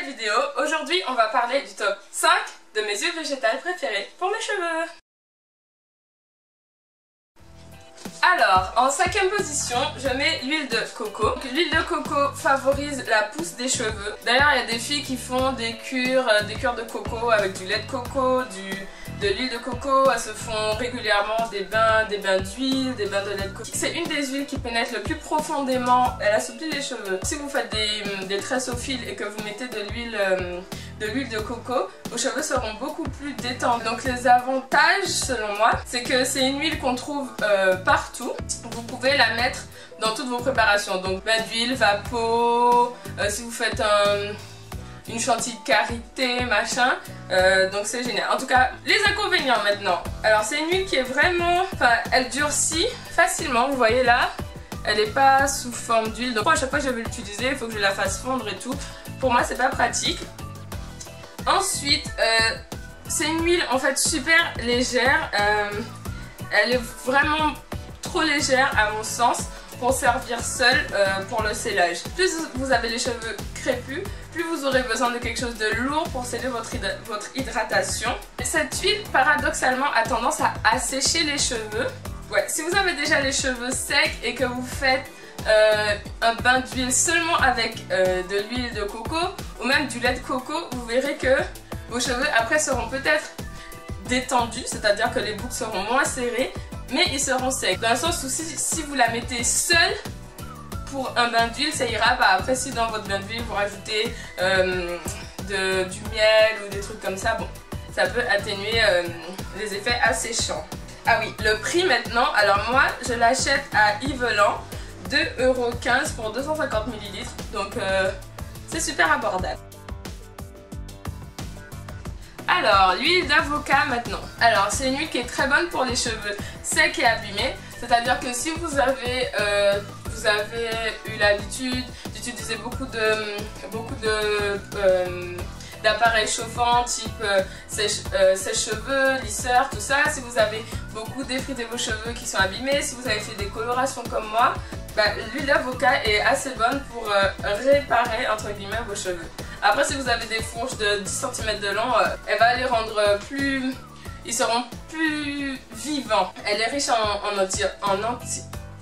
nouvelle vidéo. Aujourd'hui, on va parler du top 5 de mes huiles végétales préférées pour mes cheveux. Alors, en 5e position, je mets l'huile de coco. L'huile de coco favorise la pousse des cheveux. D'ailleurs, il y a des filles qui font des cures de coco avec du lait de coco, de l'huile de coco. Elles se font régulièrement des bains d'huile, des bains de lait de coco. C'est une des huiles qui pénètre le plus profondément. Elle assouplit les cheveux. Si vous faites des tresses au fil et que vous mettez de l'huile de coco, vos cheveux seront beaucoup plus détendus. Donc les avantages, selon moi, c'est que c'est une huile qu'on trouve partout. Vous pouvez la mettre dans toutes vos préparations. Donc bain d'huile, vapeau, si vous faites une chantilly de karité, machin. Donc c'est génial. En tout cas, les inconvénients maintenant. Alors c'est une huile qui est vraiment... Enfin, elle durcit facilement, vous voyez là. Elle n'est pas sous forme d'huile. Donc à chaque fois que je vais l'utiliser, il faut que je la fasse fondre et tout. Pour moi, c'est pas pratique. Ensuite, c'est une huile en fait super légère. Elle est vraiment trop légère à mon sens pour servir seule pour le scellage. Plus vous avez les cheveux crépus, plus vous aurez besoin de quelque chose de lourd pour sceller votre hydratation. Cette huile, paradoxalement, a tendance à assécher les cheveux. Ouais, si vous avez déjà les cheveux secs et que vous faites un bain d'huile seulement avec de l'huile de coco ou même du lait de coco, vous verrez que vos cheveux après seront peut-être détendus, c'est-à-dire que les boucles seront moins serrées, mais ils seront secs. Dans le sens où si vous la mettez seule pour un bain d'huile, ça ira pas. Après, si dans votre bain d'huile vous rajoutez du miel ou des trucs comme ça, bon, ça peut atténuer les effets asséchants. Ah oui, le prix maintenant, alors moi je l'achète à Yvelan, 2,15 € pour 250 ml, donc c'est super abordable. Alors, l'huile d'avocat maintenant. Alors, c'est une huile qui est très bonne pour les cheveux secs et abîmés. C'est-à-dire que si vous avez eu l'habitude d'utiliser beaucoup d'appareils chauffants type sèche-cheveux, lisseur, tout ça. Si vous avez beaucoup défrisé vos cheveux qui sont abîmés, si vous avez fait des colorations comme moi, l'huile d'avocat est assez bonne pour réparer entre guillemets vos cheveux. Après, si vous avez des fourches de 10 cm de long, elle va les rendre ils seront plus vivants. Elle est riche en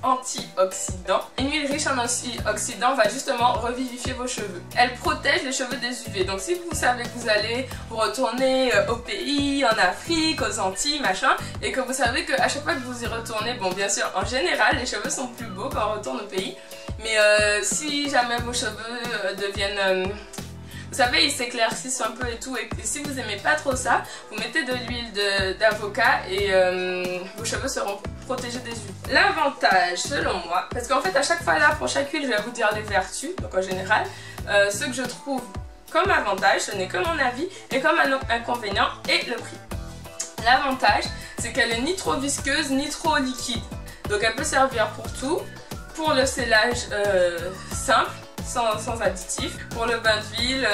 antioxydants. Une huile riche en antioxydants va justement revivifier vos cheveux. Elle protège les cheveux des UV. Donc si vous savez que vous allez vous retourner au pays, en Afrique, aux Antilles, machin, et que vous savez qu'à chaque fois que vous y retournez, bon bien sûr en général les cheveux sont plus beaux quand on retourne au pays, mais si jamais vos cheveux deviennent... vous savez, ils s'éclaircissent un peu et tout, et si vous aimez pas trop ça, vous mettez de l'huile d'avocat et vos cheveux seront protégés des UV. L'avantage, selon moi, parce qu'en fait à chaque fois là, pour chaque huile, je vais vous dire les vertus, donc en général, ce que je trouve comme avantage, ce n'est que mon avis, et comme un inconvénient, et le prix. L'avantage, c'est qu'elle est ni trop visqueuse, ni trop liquide. Donc elle peut servir pour tout, pour le scellage simple, sans additifs, pour le bain d'huile,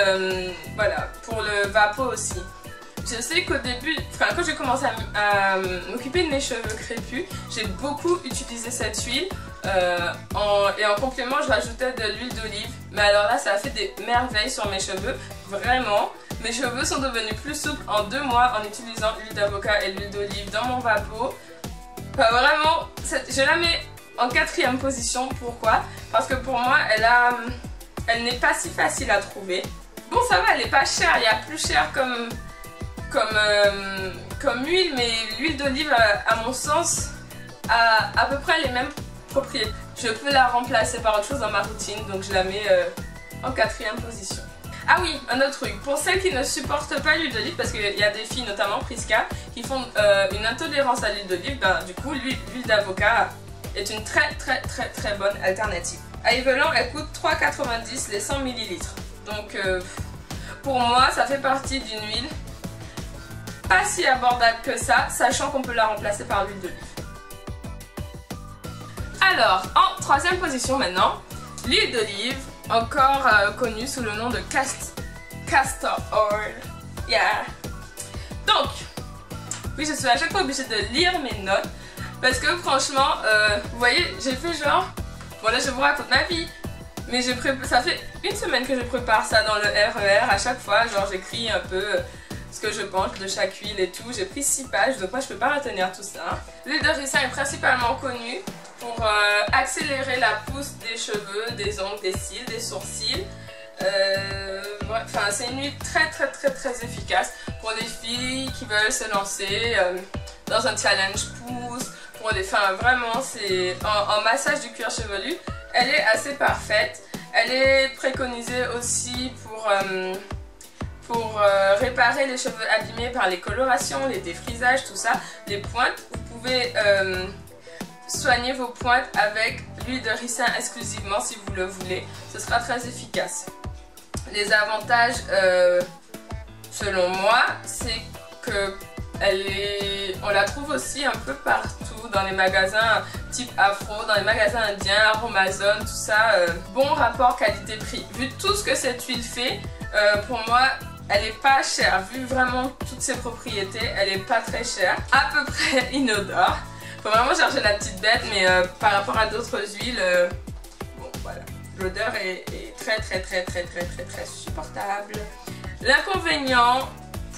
voilà, pour le vapeau aussi. Je sais qu'au début, quand j'ai commencé à m'occuper de mes cheveux crépus, j'ai beaucoup utilisé cette huile et en complément je rajoutais de l'huile d'olive. Mais alors là ça a fait des merveilles sur mes cheveux, vraiment. Mes cheveux sont devenus plus souples en 2 mois en utilisant l'huile d'avocat et l'huile d'olive dans mon vapeau. Enfin, vraiment, je la mets en 4e position. Pourquoi? Parce que pour moi elle n'est pas si facile à trouver. Bon, ça va, elle n'est pas chère, il y a plus cher comme huile, mais l'huile d'olive à mon sens a à peu près les mêmes propriétés. Je peux la remplacer par autre chose dans ma routine, donc je la mets en 4e position. Ah oui, un autre truc, pour celles qui ne supportent pas l'huile d'olive, parce qu'il y a des filles, notamment Priska, qui font une intolérance à l'huile d'olive, du coup l'huile d'avocat est une très bonne alternative. À Yvelan, elle coûte 3,90 € les 100 ml. Donc pour moi, ça fait partie d'une huile pas si abordable que ça, sachant qu'on peut la remplacer par l'huile d'olive. Alors, en 3e position maintenant, l'huile d'olive, encore connue sous le nom de castor oil. Yeah. Donc, oui, je suis à chaque fois obligée de lire mes notes parce que franchement, vous voyez, j'ai fait genre, bon là je vous raconte ma vie, Mais ça fait une semaine que je prépare ça dans le RER. À chaque fois, genre j'écris un peu ce que je pense de chaque huile et tout. J'ai pris 6 pages, donc moi je peux pas retenir tout ça. L'huile de ricin est principalement connue pour accélérer la pousse des cheveux, des ongles, des cils, des sourcils. Enfin, c'est une huile très efficace pour les filles qui veulent se lancer dans un challenge pousse. Pour les femmes, vraiment, c'est en massage du cuir chevelu. Elle est assez parfaite. Elle est préconisée aussi pour réparer les cheveux abîmés par les colorations, les défrisages, tout ça. Les pointes, vous pouvez soigner vos pointes avec l'huile de ricin exclusivement si vous le voulez. Ce sera très efficace. Les avantages, selon moi, c'est que on la trouve aussi un peu partout dans les magasins type Afro, dans les magasins indiens, Aromazone, tout ça. Bon rapport qualité-prix. Vu tout ce que cette huile fait, pour moi, elle est pas chère. Vu vraiment toutes ses propriétés, elle est pas très chère. À peu près inodore. Faut vraiment chercher la petite bête, mais par rapport à d'autres huiles, bon voilà. L'odeur est très supportable. L'inconvénient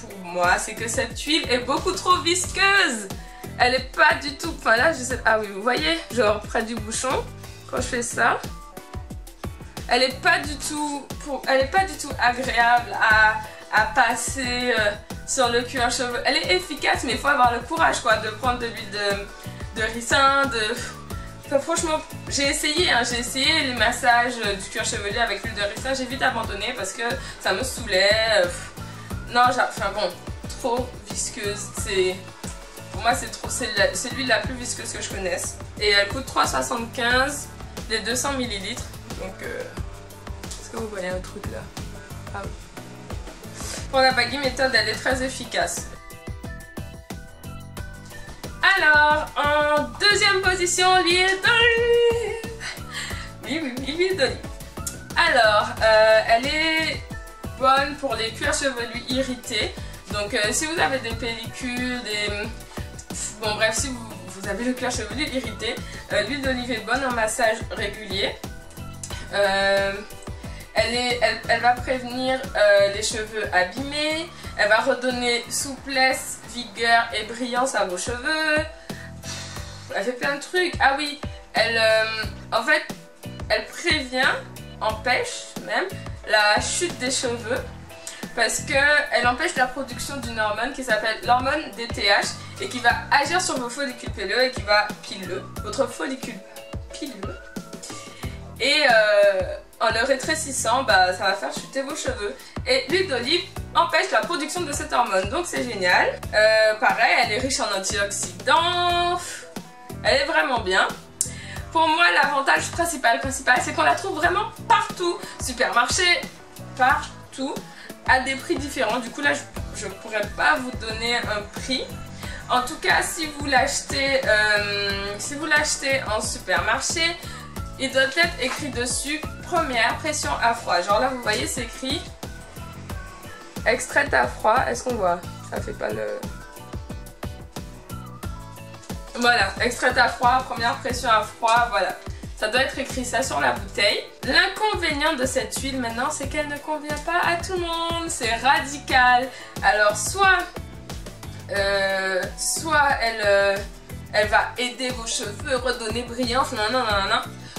pour moi, c'est que cette huile est beaucoup trop visqueuse. Elle est pas du tout... Enfin là, je sais... Ah oui, vous voyez, genre près du bouchon, quand je fais ça, elle est pas du tout... Elle est pas du tout agréable à passer sur le cuir chevelu. Elle est efficace, mais il faut avoir le courage, quoi, de prendre de l'huile de ricin, Enfin, franchement, j'ai essayé les massages du cuir chevelu avec l'huile de ricin. J'ai vite abandonné parce que ça me saoulait. Non, enfin bon, trop visqueuse. Pour moi, c'est l'huile la plus visqueuse que je connaisse. Et elle coûte 3,75 les 200 ml. Donc, est-ce que vous voyez un truc là? Ah oui. Pour la Baggy méthode, elle est très efficace. Alors, en deuxième position, l'huile d'olive. Oui, l'huile d'olive. Alors, elle est bonne pour les cuirs chevelus irrités. Donc, si vous avez des pellicules, bon bref, si vous avez le cuir chevelu irrité, l'huile d'olive est bonne en massage régulier. Elle va prévenir les cheveux abîmés. Elle va redonner souplesse, vigueur et brillance à vos cheveux. Elle fait plein de trucs. Ah oui, en fait, elle prévient, empêche même, la chute des cheveux. Parce qu'elle empêche la production d'une hormone qui s'appelle l'hormone DTH et qui va agir sur vos follicules pileux et qui va votre follicule pileux. Et en le rétrécissant, bah, ça va faire chuter vos cheveux. Et l'huile d'olive empêche la production de cette hormone, donc c'est génial. Pareil, elle est riche en antioxydants. Elle est vraiment bien. Pour moi, l'avantage principal, c'est qu'on la trouve vraiment partout. Supermarché, partout, à des prix différents. Du coup, là, je ne pourrais pas vous donner un prix. En tout cas, si vous l'achetez en supermarché, il doit être écrit dessus première pression à froid. Genre là, vous voyez, c'est écrit extraite à froid. Est-ce qu'on voit? Ça fait pas le... Voilà, extraite à froid, première pression à froid, voilà. Ça doit être écrit ça sur la bouteille. L'inconvénient de cette huile maintenant, c'est qu'elle ne convient pas à tout le monde. C'est radical. Alors soit elle va aider vos cheveux, redonner brillance, non.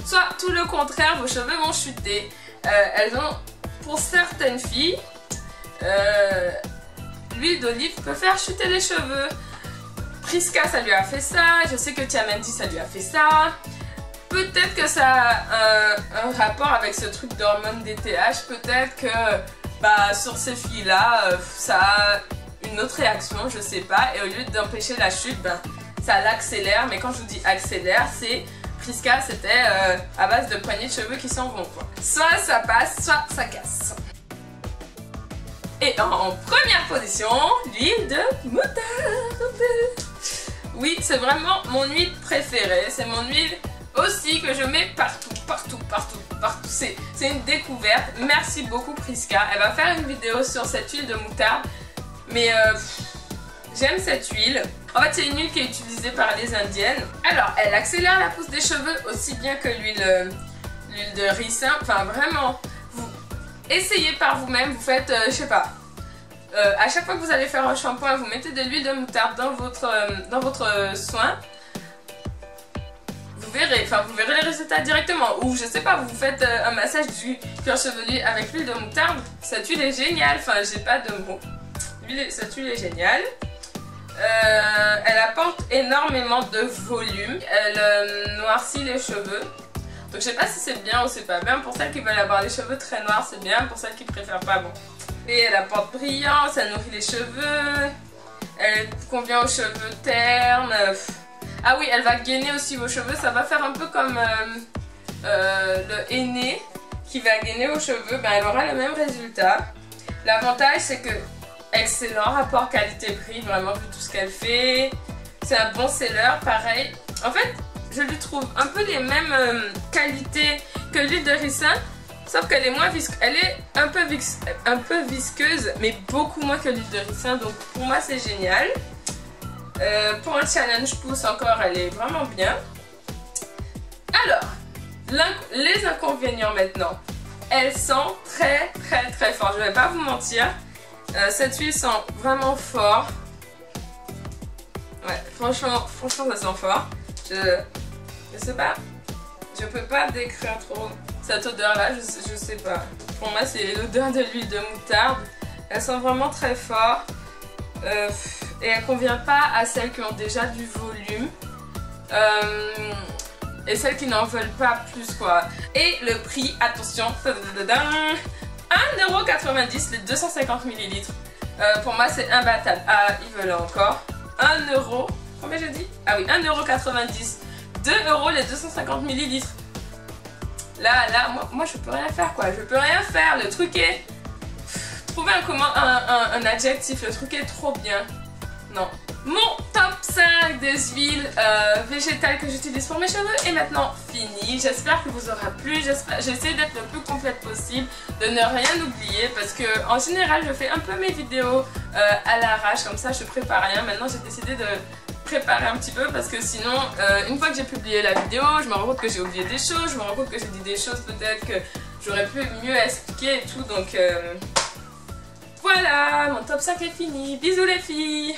Soit tout le contraire, vos cheveux vont chuter. Pour certaines filles, l'huile d'olive peut faire chuter les cheveux. Priska, ça lui a fait ça. Je sais que Tiamenti, ça lui a fait ça. Peut-être que ça a un rapport avec ce truc d'hormone DTH. Peut-être que bah, sur ces filles-là, ça a une autre réaction, je sais pas. Et au lieu d'empêcher la chute, ben, ça l'accélère. Mais quand je vous dis accélère, c'est... Priska, c'était à base de poignées de cheveux qui s'en vont, quoi. Soit ça passe, soit ça casse. Et en première position, l'huile de moutarde. Oui, c'est vraiment mon huile préférée. C'est mon huile aussi que je mets partout. C'est une découverte. Merci beaucoup Priska. Elle va faire une vidéo sur cette huile de moutarde. Mais j'aime cette huile. En fait, c'est une huile qui est utilisée par les indiennes. Alors, elle accélère la pousse des cheveux aussi bien que l'huile l'huile de ricin, enfin vraiment, vous essayez par vous-même, vous faites, je sais pas, à chaque fois que vous allez faire un shampoing, vous mettez de l'huile de moutarde dans votre soin. Vous verrez les résultats directement. Ou je sais pas, vous faites un massage du cuir chevelu avec l'huile de moutarde. Cette huile est géniale, enfin j'ai pas de mots. Cette huile est géniale. Elle apporte énormément de volume. Elle noircit les cheveux. Donc je sais pas si c'est bien ou c'est pas bien. Pour celles qui veulent avoir les cheveux très noirs, c'est bien. Pour celles qui préfèrent pas, bon. Et elle apporte brillance, elle nourrit les cheveux. Elle convient aux cheveux ternes. Ah oui, elle va gainer aussi vos cheveux. Ça va faire un peu comme le henné qui va gainer vos cheveux. Ben, elle aura le même résultat. L'avantage, c'est que excellent rapport qualité-prix, vraiment vu tout ce qu'elle fait. C'est un bon seller, pareil. En fait, je lui trouve un peu les mêmes qualités que l'huile de ricin, sauf qu'elle est moins visqueuse. Elle est un peu visqueuse, mais beaucoup moins que l'huile de ricin. Donc pour moi, c'est génial. Pour un challenge pouce encore, elle est vraiment bien. Alors, les inconvénients maintenant. Elle sent très très très fort, je vais pas vous mentir. Cette huile sent vraiment fort. Ouais, franchement ça sent fort. Je sais pas, je peux pas décrire trop cette odeur là, je sais pas. Pour moi c'est l'odeur de l'huile de moutarde. Elle sent vraiment très fort. Et elle convient pas à celles qui ont déjà du volume. Et celles qui n'en veulent pas plus quoi. Et le prix, attention, 1,90€ les 250 ml. Pour moi c'est imbattable. Ah, ils veulent encore. 1€, combien j'ai dit? Ah oui, 1,90€. 2€ les 250 ml. Là, moi je peux rien faire quoi. Je peux rien faire. Le truc est... Trouver un adjectif, le truc est trop bien. Non. Mon top 5 des huiles végétales que j'utilise pour mes cheveux est maintenant fini. J'espère que vous aura plu. J'essaie d'être le plus complète possible, de ne rien oublier parce que en général je fais un peu mes vidéos à l'arrache, comme ça je prépare rien. Maintenant j'ai décidé de préparer un petit peu parce que sinon une fois que j'ai publié la vidéo, je me rends compte que j'ai oublié des choses, je me rends compte que j'ai dit des choses peut-être que j'aurais pu mieux expliquer et tout, donc voilà, mon top 5 est fini. Bisous les filles!